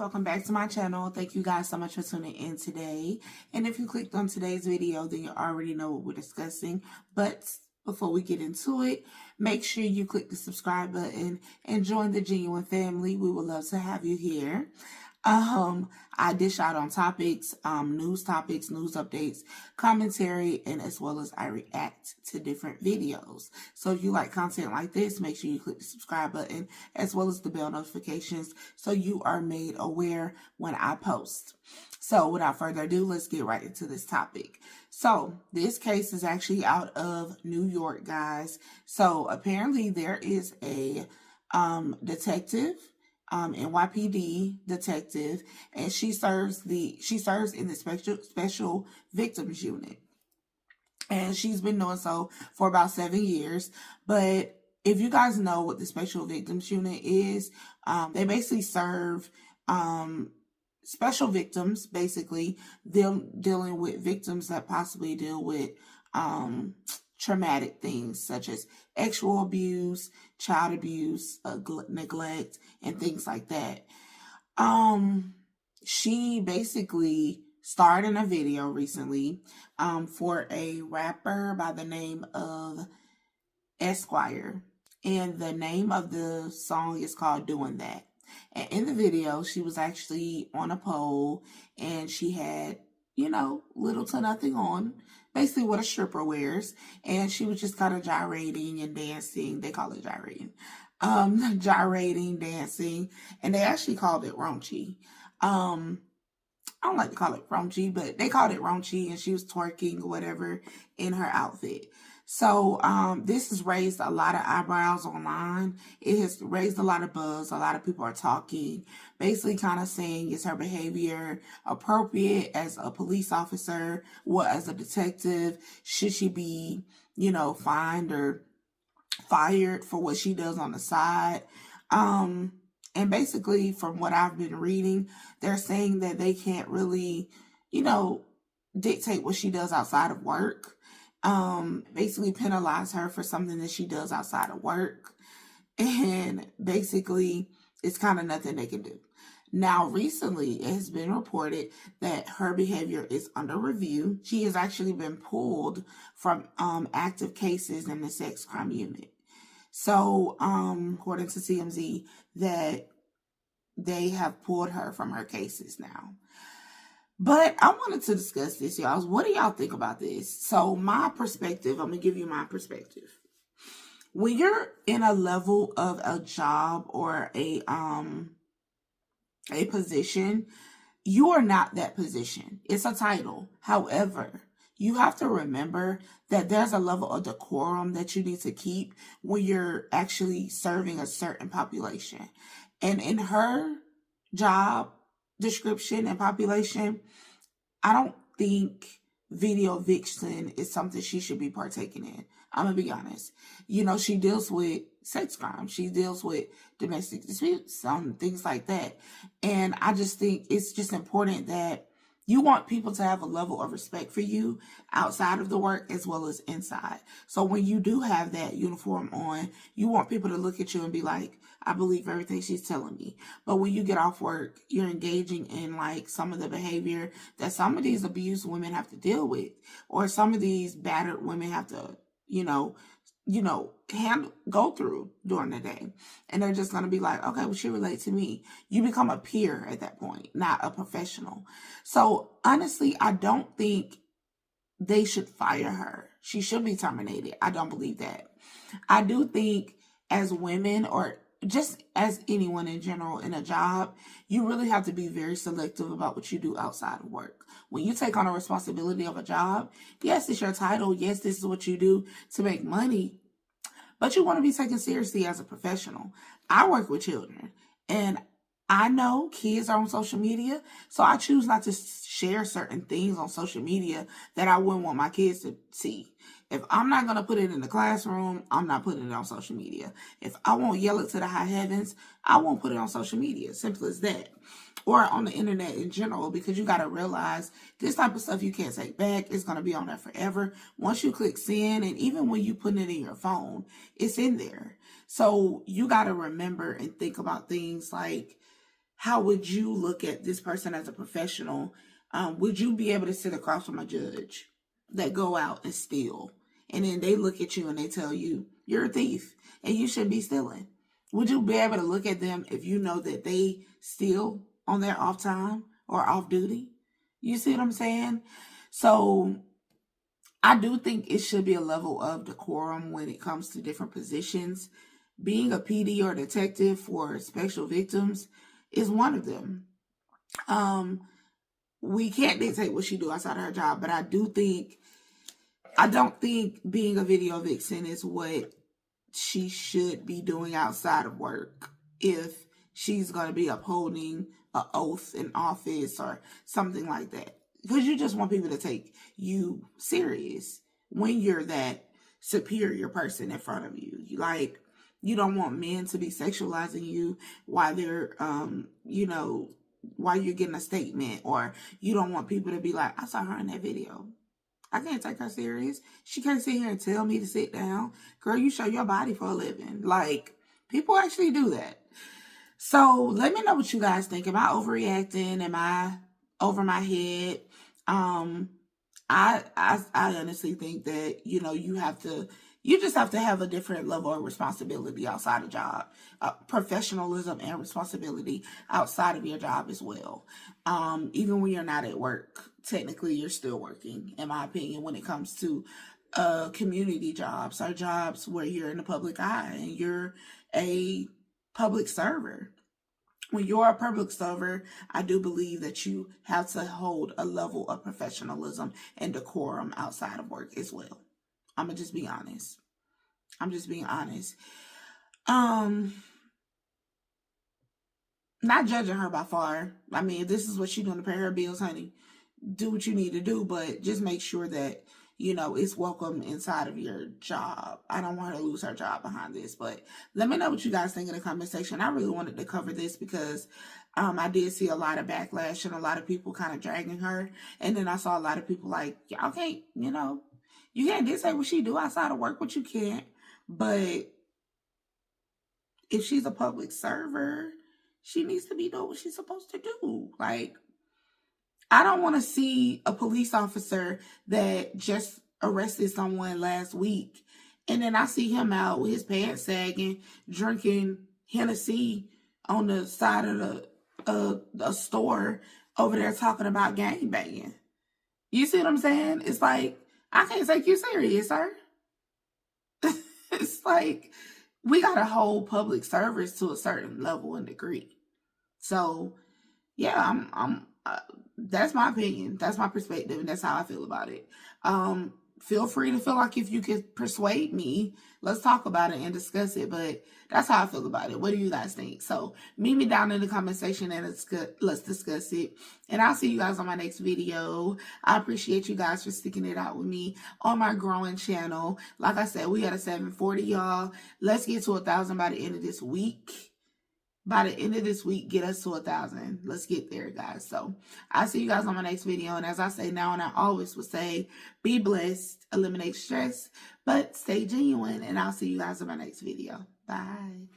welcome back to my channel. Thank you guys so much for tuning in today. And if you clicked on today's video, then you already know what we're discussing. But before we get into it, make sure you click the subscribe button and join the Genuine family. We would love to have you here. I dish out on topics, news updates, commentary, and as well as I react to different videos. So if you like content like this, make sure you click the subscribe button as well as the bell notifications so you are made aware when I post. So without further ado, let's get right into this topic. So this case is actually out of New York, guys. So apparently there is a detective, NYPD detective, and she serves in the special victims unit, and she's been doing so for about 7 years. But if you guys know what the special victims unit is, they basically serve special victims, basically them dealing with victims that possibly deal with traumatic things such as sexual abuse, child abuse, neglect, and things like that. She basically starred in a video recently for a rapper by the name of Esquire, and the name of the song is called Doing That. And in the video, she was actually on a pole, and she had, little to nothing on, basically what a stripper wears, and she was just kind of gyrating and dancing. They call it gyrating. Gyrating, dancing, and they actually called it raunchy. I don't like to call it raunchy, but they called it raunchy, and she was twerking or whatever in her outfit. So this has raised a lot of eyebrows online. It has raised a lot of buzz. A lot of people are talking, basically kind of saying, is her behavior appropriate as a police officer? What, as a detective? Should she be, fined or fired for what she does on the side? And basically, from what I've been reading, they're saying that they can't really, dictate what she does outside of work. Basically penalize her for something that she does outside of work. And basically, it's kind of nothing they can do. Now, recently, it has been reported that her behavior is under review. She has actually been pulled from active cases in the sex crime unit. So, according to TMZ, that they have pulled her from her cases now. But I wanted to discuss this, y'all. What do y'all think about this? So my perspective, I'm going to give you my perspective. When you're in a level of a job or a position, you are not that position. It's a title. However, you have to remember that there's a level of decorum that you need to keep when you're actually serving a certain population. And in her job description and population, I don't think video vixen is something she should be partaking in. I'm going to be honest. She deals with sex crimes. She deals with domestic disputes, things like that. And I just think it's just important that you want people to have a level of respect for you outside of the work as well as inside. So when you do have that uniform on, you want people to look at you and be like, I believe everything she's telling me. But when you get off work, you're engaging in like some of the behavior that some of these abused women have to deal with, or some of these battered women have to, go through during the day. And they're just going to be like, okay, well, she relates to me. You become a peer at that point, not a professional. So honestly, I don't think they should fire her. She should be terminated. I don't believe that. I do think as women, or just as anyone in general in a job, you really have to be very selective about what you do outside of work. When you take on a responsibility of a job, yes, it's your title. Yes, this is what you do to make money, but you want to be taken seriously as a professional. I work with children, and I know kids are on social media, so I choose not to share certain things on social media that I wouldn't want my kids to see. If I'm not going to put it in the classroom, I'm not putting it on social media. If I won't yell it to the high heavens, I won't put it on social media. Simple as that. Or on the internet in general, because you got to realize this type of stuff you can't take back. It's going to be on there forever. Once you click send, and even when you put it in your phone, it's in there. So you got to remember and think about things like how would you look at this person as a professional? Would you be able to sit across from a judge that go out and steal, and then they look at you and they tell you you're a thief and you shouldn't be stealing? Would you be able to look at them if you know that they steal on their off time or off duty? You see what I'm saying? So I do think it should be a level of decorum when it comes to different positions. Being a PD or detective for special victims is one of them. We can't dictate what she do outside of her job, but I don't think being a video vixen is what she should be doing outside of work if she's going to be upholding an oath in office or something like that. Because you just want people to take you serious when you're that superior person in front of you. You don't want men to be sexualizing you while they're, while you're getting a statement, or you don't want people to be like, I saw her in that video. I can't take her serious. She can't sit here and tell me to sit down. Girl, you show your body for a living. People actually do that. So let me know what you guys think. Am I overreacting? Am I over my head? I honestly think that, you just have to have a different level of responsibility outside of job, professionalism and responsibility outside of your job as well. Even when you're not at work, technically you're still working, in my opinion, when it comes to community jobs or jobs where you're in the public eye and you're a public server. When you're a public server, I do believe that you have to hold a level of professionalism and decorum outside of work as well. I'm going to just be honest. Not judging her by far. I mean, if this is what she's doing to pay her bills, honey, do what you need to do, but just make sure that, it's welcome inside of your job. I don't want her to lose her job behind this, but let me know what you guys think in the comment section. I really wanted to cover this because I did see a lot of backlash and a lot of people kind of dragging her. And then I saw a lot of people like, y'all can't, you can't just say what she do outside of work, what you can't. But if she's a public server, she needs to be doing what she's supposed to do. I don't want to see a police officer that just arrested someone last week, and then I see him out with his pants sagging, drinking Hennessy on the side of the store over there talking about gangbanging. You see what I'm saying? It's like, I can't take you serious, sir. It's like, we got to hold public service to a certain level and degree. So, yeah, that's my opinion. That's my perspective, and that's how I feel about it. Feel free to feel like if you could persuade me, let's talk about it and discuss it. But that's how I feel about it. What do you guys think? So meet me down in the comment section and let's discuss it. And I'll see you guys on my next video. I appreciate you guys for sticking it out with me on my growing channel. Like I said, we got a 740, y'all. Let's get to 1,000 by the end of this week. By the end of this week, get us to 1,000. Let's get there, guys. So I'll see you guys on my next video. And as I say now, and I always will say, be blessed, eliminate stress, but stay genuine. And I'll see you guys in my next video. Bye.